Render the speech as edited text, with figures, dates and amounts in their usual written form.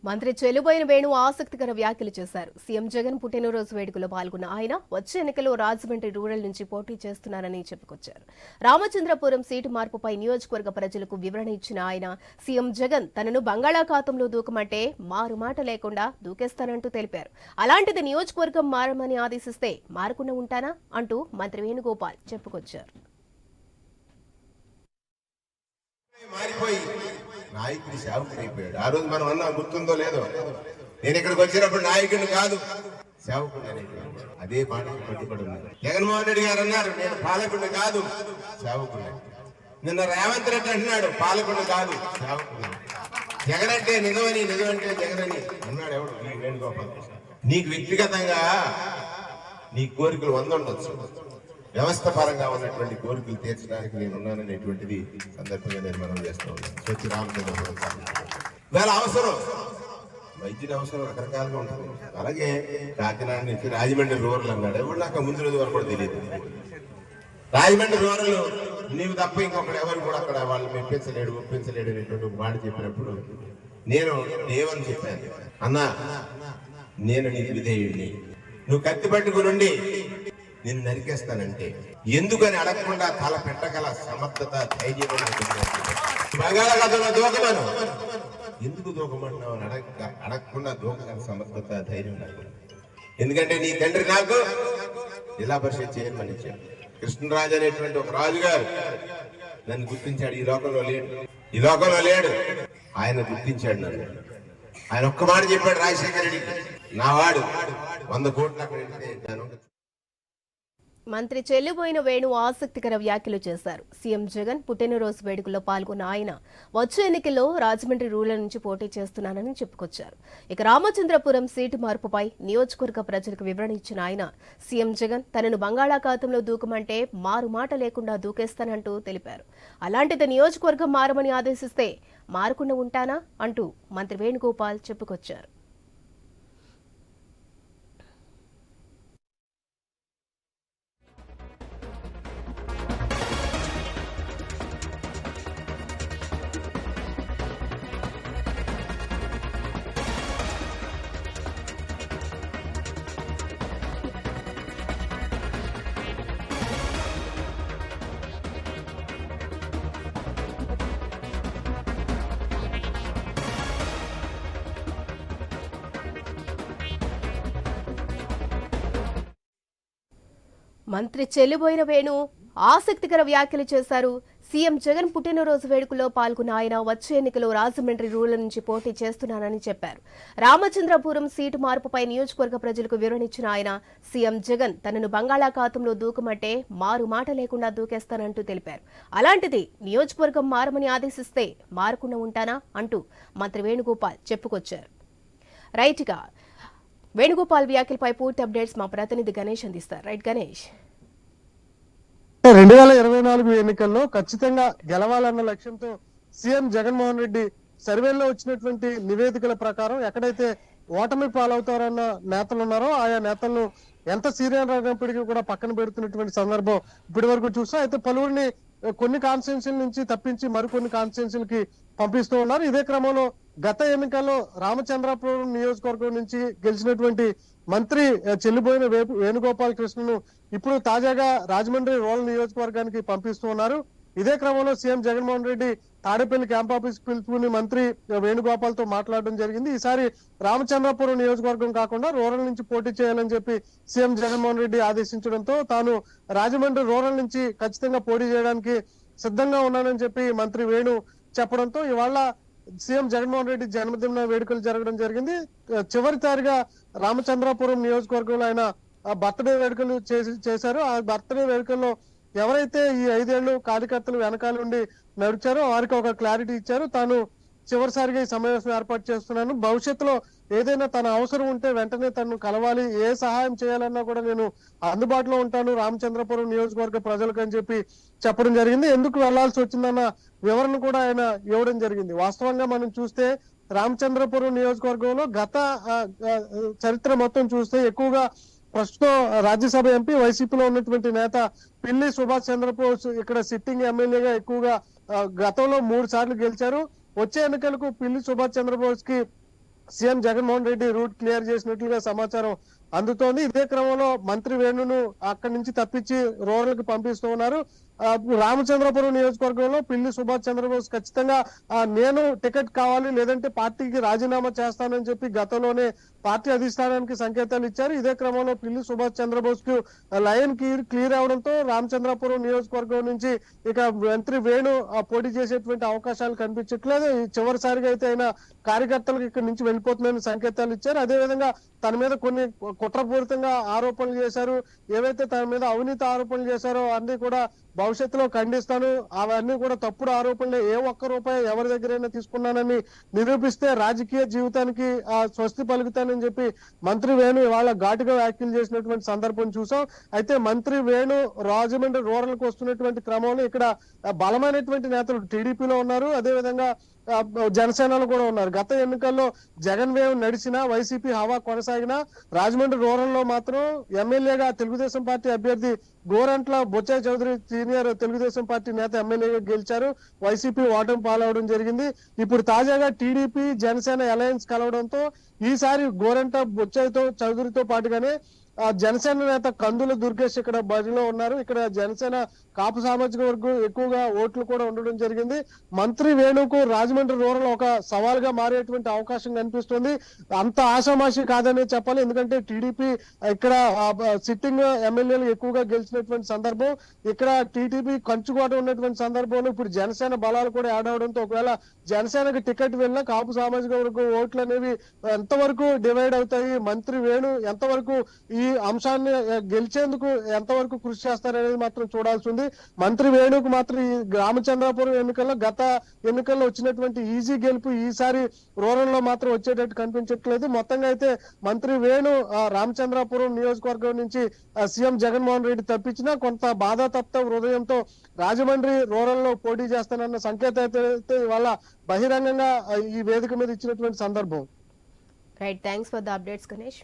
మంత్రి చెల్లుబోయిన వేణు ఆసక్తికర వ్యాఖ్యలు చేశారు. సీఎం జగన్ పుట్టినరోజు వేడుకలో పాల్గొన్న ఆయన వచ్చే ఎన్నికల్లో రాజమండ్రి రూరల్ నుంచి పోటీ చేస్తున్నారని చెప్పుకొచ్చారు. రామచంద్రపురం సీటు మార్పుపై నియోజకవర్గ ప్రజలకు వివరణ ఇచ్చిన ఆయన సీఎం జగన్ తనను బంగాళాఖాతంలో దూకమంటే మారుమాట లేకుండా దూకేస్తానంటూ తెలిపారు. అలాంటిది నియోజకవర్గం మారమని ఆదేశిస్తే మారకుండా ఉంటానా అంటూ మంత్రి వేణుగోపాల్ చెప్పుకొచ్చారు. నాయకుడి సేవకుడు అయిపోయాడు. ఆ రోజు మనం అన్నా గుర్తుందో లేదో, నేను ఇక్కడికి వచ్చినప్పుడు నాయకుడిని కాదు సేవకుడు అనేటువంటి అదే పాటకు పట్టుబడి ఉన్నారు. జగన్మోహన్ రెడ్డి గారు అన్నారు నేను పాలకుడిని కాదు సేవకుడు. నిన్న రేవంత్ రెడ్డి అంటున్నాడు పాలకుడిని కాదు సేవకుడు. జగన్ అంటే నిజమని, నిజమంటే జగన్ అన్నాడు ఎవడు? ఈ వేణుగోపాల్. నీకు వ్యక్తిగతంగా నీ కోరికలు 100 ఉండొచ్చు, వ్యవస్థ పరంగా ఉన్నటువంటి కోరికలు తీర్చడానికి నేను ఉన్నాననేటువంటిది సందర్భంగా నేను మనం చేస్తూ ఉన్నాను. స్వచ్ఛ రామచంద్రపురం వేళ అవసరం, వైద్యుడి అవసరం రకరకాలుగా ఉంటుంది. అలాగే కాకినాడ నుంచి రాజమండ్రి రూరల్ అన్నాడు. ఎవరు నాకు ముందు రోజు వరకు కూడా తెలియదు. రాజమండ్రి రూరల్ నీవు తప్ప ఇంకొకటి ఎవరు కూడా అక్కడ వాళ్ళు ఒప్పించలేడు అనేటువంటి ఒక మాట చెప్పినప్పుడు నేను ఏమని చెప్పాను, అన్నా నేను నీకు విధేయుడిని, నువ్వు కత్తి పట్టుకుని నేను నరికేస్తానంటే ఎందుకని అడగకుండా తల పెట్టగల సమర్థత, ధైర్యం బంగాళాఖాతంలో దూకమను. ఎందుకు దూకమంటున్నావు అని అడగకుండా దూకగల సమర్థత, ధైర్యం నాకు. ఎందుకంటే నీ తండ్రి నాకు జిల్లా పరిషత్ చైర్మన్ ఇచ్చాడు. కృష్ణరాజు అనేటువంటి ఒక రాజుగారు నన్ను గుర్తించాడు. ఈ లోకంలో లేడు, ఆయన గుర్తించాడు నన్ను. ఆయన ఒక్క మాట చెప్పాడు రాజశేఖర రెడ్డికి, నా వాడు 100 కోట్లు అక్కడ వెళ్తే. మంత్రి చెల్లుబోయిన వేణు ఆసక్తికర వ్యాఖ్యలు చేశారు. సీఎం జగన్ పుట్టినరోజు వేడుకల్లో పాల్గొన్న ఆయన వచ్చే ఎన్నికల్లో రాజమండ్రి రూరల్ నుంచి పోటీ చేస్తున్నానని చెప్పుకొచ్చారు. ఇక రామచంద్రపురం సీటు మార్పుపై నియోజకవర్గ ప్రజలకు వివరణ ఇచ్చిన ఆయన సీఎం జగన్ తనను బంగాళాఖాతంలో దూకమంటే మారుమాట లేకుండా దూకేస్తానంటూ తెలిపారు. అలాంటిది నియోజకవర్గం మారమని ఆదేశిస్తే మారకుండా ఉంటానా అంటూ మంత్రి వేణుగోపాల్ చెప్పుకొచ్చారు. మంత్రి చెల్లుబోయిన వేణు ఆసక్తికర వ్యాఖ్యలు చేశారు. సీఎం జగన్ పుట్టినరోజు వేడుకలో పాల్గొన్న ఆయన వచ్చే ఎన్నికలో రాజమండ్రి రూరల్ నుంచి పోటీ చేస్తున్నానని చెప్పారు. రామచంద్రపురం సీటు మార్పుపై నియోజకవర్గ ప్రజలకు వివరణిచ్చిన ఆయన సీఎం జగన్ తనను బంగాళాఖాతంలో దూకమంటే మారు మాట లేకుండా దూకేస్తానంటూ తెలిపారు. అలాంటిది నియోజకవర్గం మారమని ఆదేశిస్తే మారకుండా ఉంటానా అంటూ మంత్రి వేణుగోపాల్ చెప్పుకొచ్చారు. రైట్గా వేణుగోపాల్ వ్యాఖ్యలపై పూర్తి అప్డేట్స్ మా ప్రతినిధి గణేష్ అందిస్తారు. రైట్ గణేష్. 2024 ఎన్నికల్లో ఖచ్చితంగా గెలవాలన్న లక్ష్యంతో సీఎం జగన్మోహన్ రెడ్డి సర్వేల్లో వచ్చినటువంటి నివేదికల ప్రకారం ఎక్కడైతే ఓటమి పాలవుతారన్న నేతలు ఉన్నారో ఆయా నేతలను ఎంత సీనియర్ అయినప్పటికీ కూడా పక్కన పెడుతున్నటువంటి సందర్భం ఇప్పటి వరకు చూసాం. అయితే పలువురిని కొన్ని కాన్స్టిట్యున్సీల నుంచి తప్పించి మరికొన్ని కాన్స్టిట్యున్సీలకి పంపిస్తూ ఉన్నారు. ఇదే క్రమంలో గత ఎన్నికల్లో రామచంద్రపురం నియోజకవర్గం నుంచి గెలిచినటువంటి మంత్రి చెల్లిపోయిన వేణుగోపాల్ కృష్ణను ఇప్పుడు తాజాగా రాజమండ్రి రూరల్ నియోజకవర్గానికి పంపిస్తూ ఉన్నారు. ఇదే క్రమంలో CM Jaganmohan Reddy Tadepalli camp office పిలుపుని మంత్రి వేణుగోపాల్ తో మాట్లాడడం జరిగింది. ఈసారి రామచంద్రపురం నియోజకవర్గం కాకుండా రూరల్ నుంచి పోటీ చేయాలని చెప్పి సీఎం జగన్మోహన్ రెడ్డి ఆదేశించడంతో తాను రాజమండ్రి రూరల్ నుంచి ఖచ్చితంగా పోటీ చేయడానికి సిద్ధంగా ఉన్నానని చెప్పి మంత్రి వేణు చెప్పడంతో ఇవాళ సీఎం జగన్మోహన్ రెడ్డి జన్మదిన వేడుకలు జరగడం జరిగింది. చివరిసారిగా రామచంద్రపురం నియోజకవర్గంలో ఆయన బర్త్డే వేడుకలు చేశారు. ఆ బర్త్డే వేడుకల్లో ఎవరైతే ఈ 5 ఏళ్లు కార్యకర్తలు వెనకాల నుండి నడిచారో వారికి ఒక క్లారిటీ ఇచ్చారు. తాను చివరిసారిగా ఈ సమావేశం ఏర్పాటు చేస్తున్నాను, భవిష్యత్తులో ఏదైనా తన అవసరం ఉంటే వెంటనే తను కలవాలి, ఏ సహాయం చేయాలన్నా కూడా నేను అందుబాటులో ఉంటాను రామచంద్రపురం నియోజకవర్గ ప్రజలకు అని చెప్పి చెప్పడం జరిగింది. ఎందుకు వెళ్లాల్సి వచ్చిందన్న వివరణ కూడా ఆయన ఇవ్వడం జరిగింది. వాస్తవంగా మనం చూస్తే రామచంద్రపురం నియోజకవర్గంలో గత చరిత్ర మొత్తం చూస్తే ఎక్కువగా ప్రస్తుతం రాజ్యసభ ఎంపీ వైసీపీలో ఉన్నటువంటి నేత పిల్లి సుభాష్ చంద్రబోస్ ఇక్కడ సిట్టింగ్ ఎమ్మెల్యేగా ఎక్కువగా గతంలో 3 సార్లు గెలిచారు. వచ్చే ఎన్నికలకు పిల్లి సుభాష్ చంద్రబోస్ కి CM Jaganmohan Reddy route clear చేసినట్లుగా సమాచారం అందుతోంది. ఇదే క్రమంలో మంత్రి వేణును అక్కడి నుంచి తప్పించి రూరల్ కి పంపిస్తూ ఉన్నారు. రామచంద్రపురం నియోజకవర్గంలో పిల్లి సుభాష్ చంద్రబోస్ ఖచ్చితంగా నేను టికెట్ కావాలి లేదంటే పార్టీకి రాజీనామా చేస్తానని చెప్పి గతంలోనే పార్టీ అధిష్టానానికి సంకేతాలు ఇచ్చారు. ఇదే క్రమంలో పిల్లి సుభాష్ చంద్రబోస్ కు లైన్ క్లియర్ అవడంతో రామచంద్రపురం నియోజకవర్గం నుంచి ఇక మంత్రి వేణు పోటీ చేసేటువంటి అవకాశాలు కనిపించట్లేదు. చివరిసారిగా అయితే ఆయన కార్యకర్తలకు ఇక్కడి నుంచి వెళ్ళిపోతుందని సంకేతాలు ఇచ్చారు. అదేవిధంగా తన మీద కొన్ని కుట్రపూరితంగా ఆరోపణలు చేశారు. ఏవైతే తన మీద అవినీతి ఆరోపణలు చేశారో అన్ని కూడా భవిష్యత్తులో ఖండిస్తాను, అవన్నీ కూడా తప్పుడు ఆరోపణలు, ఏ ఒక్క రూపాయి ఎవరి దగ్గరైనా తీసుకున్నానని నిరూపిస్తే రాజకీయ జీవితానికి స్వస్తి పలుకుతానని చెప్పి మంత్రి వేణు ఇవాళ ఘాటుగా వ్యాఖ్యలు చేసినటువంటి సందర్భం చూసాం. అయితే మంత్రి వేణు రాజమండ్రి రూరల్ కు వస్తున్నటువంటి క్రమంలో ఇక్కడ బలమైనటువంటి నేతలు టీడీపీలో ఉన్నారు, అదేవిధంగా జనసేనలో కూడా ఉన్నారు. గత ఎన్నికల్లో జగన్ వేవ్ నడిచినా వైసీపీ హవా కొనసాగినా రాజమండ్రి రూరల్ లో మాత్రం ఎమ్మెల్యేగా తెలుగుదేశం పార్టీ అభ్యర్థి గోరంట్ల బొచ్చాయి చౌదరి సీనియర్ తెలుగుదేశం పార్టీ నేత ఎమ్మెల్యేగా గెలిచారు. వైసీపీ ఓటమి పాలవడం జరిగింది. ఇప్పుడు తాజాగా టీడీపీ జనసేన అలయన్స్ కలవడంతో ఈసారి గోరంట్ల బొచ్చాయితో చౌదరితో పాటుగానే జనసేన నేత కందుల దుర్గేష్ ఇక్కడ బరిలో ఉన్నారు. ఇక్కడ జనసేన కాపు సామాజిక వర్గం ఎక్కువగా ఓట్లు కూడా ఉండడం జరిగింది. మంత్రి వేణుకు రాజమండ్రి రూరల్ ఒక సవాల్ గా మారేటువంటి అవకాశం కనిపిస్తుంది. అంత ఆషామాషి కాదనే చెప్పాలి. ఎందుకంటే టీడీపీ ఇక్కడ సిట్టింగ్ ఎమ్మెల్యేలు ఎక్కువగా గెలిచినటువంటి సందర్భం, ఇక్కడ టీడీపీ కంచుకోట ఉన్నటువంటి సందర్భంలో ఇప్పుడు జనసేన బలాలు కూడా యాడ్ అవడంతో ఒకవేళ జనసేనకు టికెట్ వెళ్ళినా కాపు సామాజిక వర్గం ఓట్లు అనేవి ఎంతవరకు డివైడ్ అవుతాయి, మంత్రి వేణు ఎంతవరకు ఈ అంశాన్ని గెలిచేందుకు ఎంతవరకు కృషి చేస్తారనేది మాత్రం చూడాల్సి ఉంది. మంత్రి వేణుకు మాత్రం ఈ రామచంద్రాపురం ఎన్నికల్లో గత ఎన్నికల్లో వచ్చినటువంటి ఈజీ గెలుపు ఈసారి రూరల్ లో మాత్రం వచ్చేటట్టు కనిపించట్లేదు. మొత్తంగా అయితే మంత్రి వేణు రామచంద్రాపురం నియోజకవర్గం నుంచి సీఎం జగన్మోహన్ రెడ్డి తప్పించినా కొంత బాధాతప్త హృదయంతో రాజమండ్రి రూరల్ లో పోటీ చేస్తానన్న సంకేతం అయితే ఇవాళ బహిరంగంగా ఈ వేదిక మీద ఇచ్చినటువంటి సందర్భం. Right, thanks for the updates Ganesh.